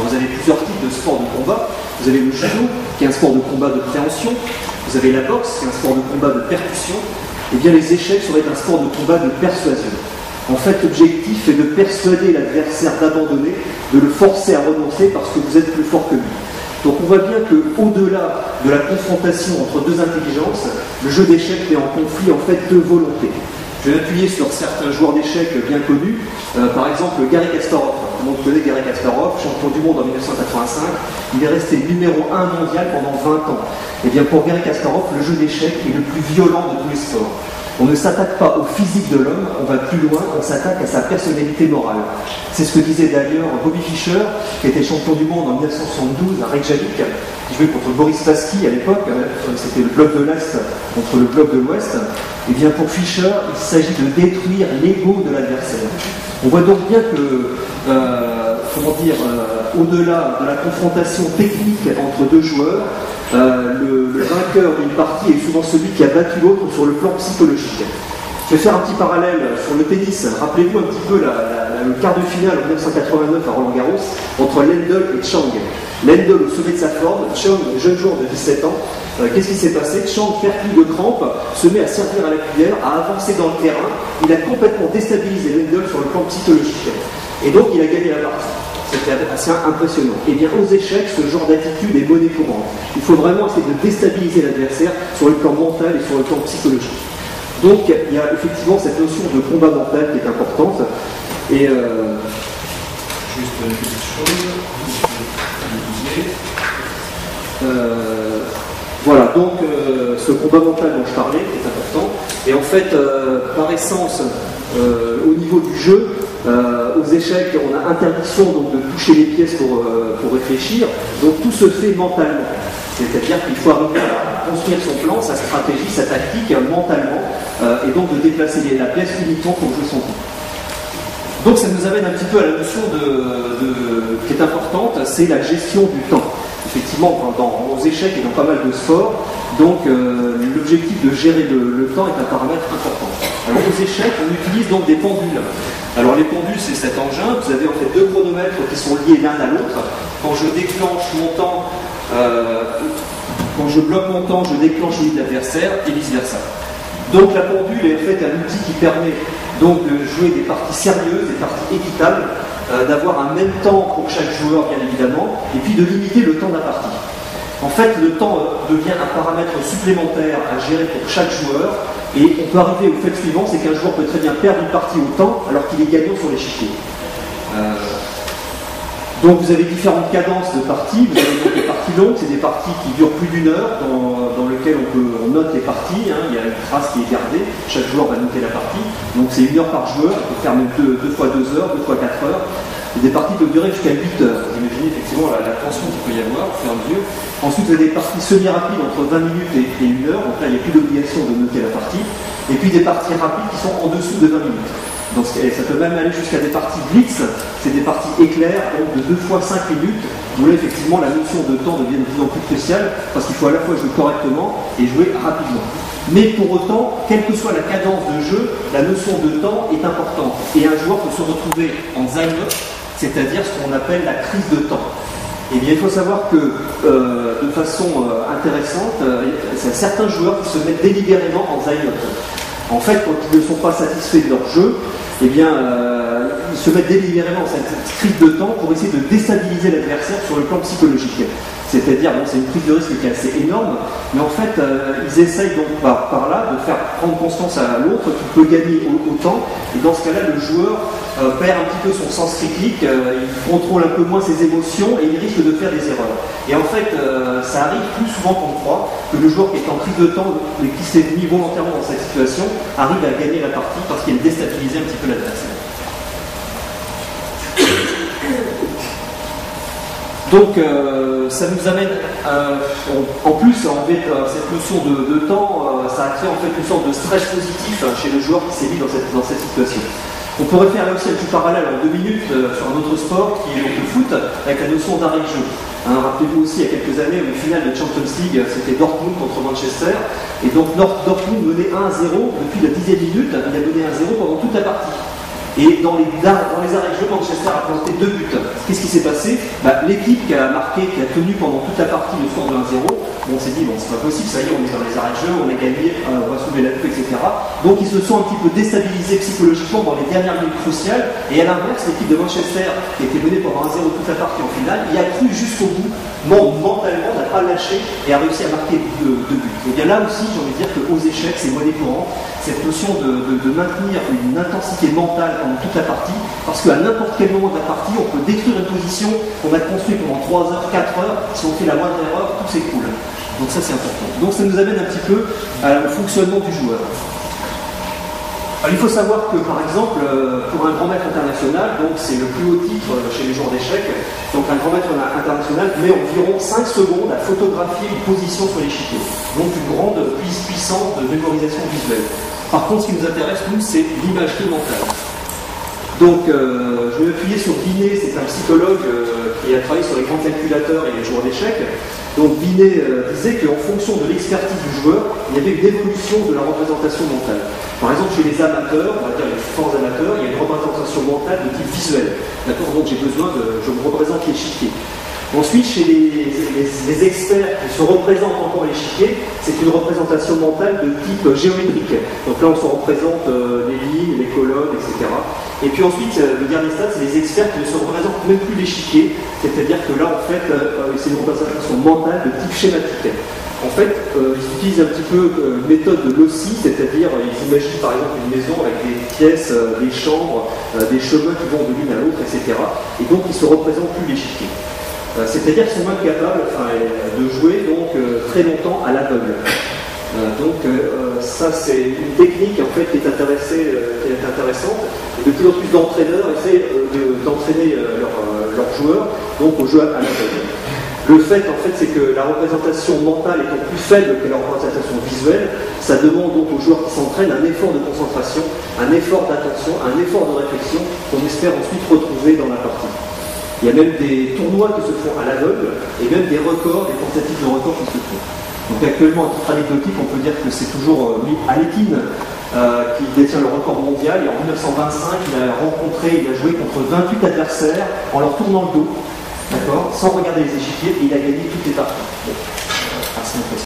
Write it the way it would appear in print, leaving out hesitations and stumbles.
Alors vous avez plusieurs types de sports de combat. Vous avez le judo, qui est un sport de combat de préhension. Vous avez la boxe, qui est un sport de combat de percussion. Et bien les échecs seraient un sport de combat de persuasion. En fait, l'objectif est de persuader l'adversaire d'abandonner, de le forcer à renoncer parce que vous êtes plus fort que lui. Donc on voit bien qu'au-delà de la confrontation entre deux intelligences, le jeu d'échecs met en conflit en fait deux volontés. Je vais appuyer sur certains joueurs d'échecs bien connus, par exemple Garry Kasparov. Tout le monde connaît Garry Kasparov, champion du monde en 1985. Il est resté numéro 1 mondial pendant 20 ans. Et bien pour Garry Kasparov, le jeu d'échecs est le plus violent de tous les sports. On ne s'attaque pas au physique de l'homme, on va plus loin, on s'attaque à sa personnalité morale. C'est ce que disait d'ailleurs Bobby Fischer, qui était champion du monde en 1972 à Reykjavik, qui jouait contre Boris Spassky à l'époque, c'était le bloc de l'Est contre le bloc de l'Ouest. Et bien pour Fischer, il s'agit de détruire l'ego de l'adversaire. On voit donc bien que, au-delà de la confrontation technique entre deux joueurs, le vainqueur d'une partie est souvent celui qui a battu l'autre sur le plan psychologique. Je vais faire un petit parallèle sur le tennis. Rappelez-vous un petit peu le quart de finale en 1989 à Roland-Garros entre Lendl et Chang. Lendl au sommet de sa forme, Chang, jeune joueur de 17 ans. Qu'est-ce qui s'est passé? Chang perd plus de crampes, se met à servir à la cuillère, à avancer dans le terrain. Il a complètement déstabilisé Lendl sur le plan psychologique. Et donc il a gagné la partie. C'était assez impressionnant. Et bien aux échecs, ce genre d'attitude est monnaie courante. Il faut vraiment essayer de déstabiliser l'adversaire sur le plan mental et sur le plan psychologique. Donc il y a effectivement cette notion de combat mental qui est importante. Et juste une petite chose. Voilà, donc ce combat mental dont je parlais est important. Et en fait, par essence, au niveau du jeu, aux échecs, on a interdiction donc, de toucher les pièces pour réfléchir. Donc tout se fait mentalement. C'est-à-dire qu'il faut arriver à construire son plan, sa stratégie, sa tactique mentalement, et donc de déplacer la pièce uniquement pour jouer son coup. Donc ça nous amène un petit peu à la notion qui est importante, c'est la gestion du temps. Effectivement, aux échecs et dans pas mal de sports, donc l'objectif de gérer le temps est un paramètre important. Alors aux échecs, on utilise donc des pendules. Alors les pendules, c'est cet engin. Vous avez en fait deux chronomètres qui sont liés l'un à l'autre. Quand je déclenche mon temps, quand je bloque mon temps, je déclenche celui de l'adversaire et vice versa. Donc la pendule est en fait un outil qui permet donc de jouer des parties sérieuses, des parties équitables, d'avoir un même temps pour chaque joueur bien évidemment, et puis de limiter le temps de la partie. En fait, le temps devient un paramètre supplémentaire à gérer pour chaque joueur, et on peut arriver au fait suivant, c'est qu'un joueur peut très bien perdre une partie au temps alors qu'il est gagnant sur l'échiquier. Donc vous avez différentes cadences de parties. Vous avez donc des parties longues, c'est des parties qui durent plus d'1 heure, dans lesquelles on note les parties, hein. Il y a une trace qui est gardée, chaque joueur va noter la partie. Donc c'est 1 heure par joueur, on peut faire même 2 fois 2 heures, 2 fois 4 heures. Et des parties peuvent durer jusqu'à 8 heures. Vous imaginez effectivement la tension qu'il peut y avoir au fur et à mesure. Ensuite vous avez des parties semi-rapides entre 20 minutes et 1 heure, donc là il n'y a plus d'obligation de noter la partie. Et puis des parties rapides qui sont en dessous de 20 minutes. Donc ça peut même aller jusqu'à des parties blitz, c'est des parties éclairs, donc de 2 fois 5 minutes, où là effectivement la notion de temps devient de plus en plus cruciale, parce qu'il faut à la fois jouer correctement et jouer rapidement. Mais pour autant, quelle que soit la cadence de jeu, la notion de temps est importante. Et un joueur peut se retrouver en Zeitnot, c'est-à-dire ce qu'on appelle la crise de temps. Eh bien, il faut savoir que, de façon intéressante, certains joueurs qui se mettent délibérément en Zeitnot. En fait, quand ils ne sont pas satisfaits de leur jeu, eh bien, ils se mettent délibérément dans cette crise de temps pour essayer de déstabiliser l'adversaire sur le plan psychologique. C'est-à-dire, bon, c'est une prise de risque qui est assez énorme, mais en fait, ils essayent donc par là de faire prendre conscience à l'autre qu'il peut gagner autant, et dans ce cas-là, le joueur perd un petit peu son sens critique, il contrôle un peu moins ses émotions, et il risque de faire des erreurs. Et en fait, ça arrive plus souvent qu'on croit, que le joueur qui est en crise de temps, et qui s'est mis volontairement dans cette situation, arrive à gagner la partie parce qu'il a déstabilisé un petit peu l'adversaire. Donc ça nous amène, en plus, cette notion de temps, ça a créé en fait une sorte de stress positif chez le joueur qui s'est mis dans cette situation. On pourrait faire là aussi un petit parallèle en 2 minutes sur un autre sport qui est donc le foot, avec la notion d'arrêt de jeu. Rappelez-vous aussi, il y a quelques années, une finale de Champions League, c'était Dortmund contre Manchester, et donc Dortmund menait 1-0 depuis la 10e minute, il a mené 1-0 pendant toute la partie. Et dans les arrêts de jeu, Manchester a planté 2 buts. Qu'est-ce qui s'est passé? L'équipe qui a marqué, qui a tenu pendant toute la partie le score de 1-0, on s'est dit, bon, c'est pas possible, ça y est, on est dans les arrêts de jeu, on a gagné, on va soulever la coupe, etc. Donc ils se sont un petit peu déstabilisés psychologiquement dans les dernières minutes cruciales. Et à l'inverse, l'équipe de Manchester, qui était menée pendant 1-0 toute la partie en finale, y a cru jusqu'au bout, mentalement, n'a pas lâché et a réussi à marquer 2 buts. Et bien là aussi, j'ai envie de dire qu'aux échecs, c'est monnaie courante, cette notion de maintenir une intensité mentale pendant toute la partie, parce qu'à n'importe quel moment de la partie, on peut détruire une position qu'on a construite pendant 3 heures, 4 heures, si on fait la moindre erreur, tout s'écroule. Donc ça c'est important. Donc ça nous amène un petit peu au fonctionnement du joueur. Alors, il faut savoir que par exemple, pour un grand maître international, donc c'est le plus haut titre chez les joueurs d'échecs, donc un grand maître international met environ 5 secondes à photographier une position sur l'échiquier. Donc une grande puissance de mémorisation visuelle. Par contre, ce qui nous intéresse, nous, c'est l'imagerie mentale. Donc, je vais m'appuyer sur Binet, c'est un psychologue qui a travaillé sur les grands calculateurs et les joueurs d'échecs. Donc, Binet disait qu'en fonction de l'expertise du joueur, il y avait une évolution de la représentation mentale. Par exemple, chez les amateurs, on va dire les forts amateurs, il y a une représentation mentale de type visuel. D'accord? Donc, j'ai besoin je me représente l'échiquier. Ensuite, chez les experts qui se représentent encore l'échiquier, c'est une représentation mentale de type géométrique. Donc là, on se représente les lignes, les colonnes, etc. Et puis ensuite, le dernier stade, c'est les experts qui ne se représentent même plus l'échiquier. C'est-à-dire que là, en fait, c'est une représentation mentale de type schématique. En fait, ils utilisent un petit peu une méthode de Lossy, c'est-à-dire ils imaginent par exemple une maison avec des pièces, des chambres, des chemins qui vont de l'une à l'autre, etc. Et donc, ils ne se représentent plus l'échiquier. C'est-à-dire qu'ils sont même capables de jouer donc, très longtemps à l'aveugle. Ça c'est une technique en fait qui est intéressante. Et de plus en plus d'entraîneurs essaient d'entraîner leurs joueurs donc au jeu à l'aveugle. Le fait en fait c'est que la représentation mentale étant plus faible que la représentation visuelle, ça demande donc aux joueurs qui s'entraînent un effort de concentration, un effort d'attention, un effort de réflexion qu'on espère ensuite retrouver dans la partie. Il y a même des tournois qui se font à l'aveugle et même des records, des tentatives de records qui se font. Donc actuellement, à titre anecdotique, on peut dire que c'est toujours Alekhine qui détient le record mondial. Et en 1925, il a joué contre 28 adversaires en leur tournant le dos, d'accord, sans regarder les échiquiers, et il a gagné toutes les parties. Bon, assez impressionnant.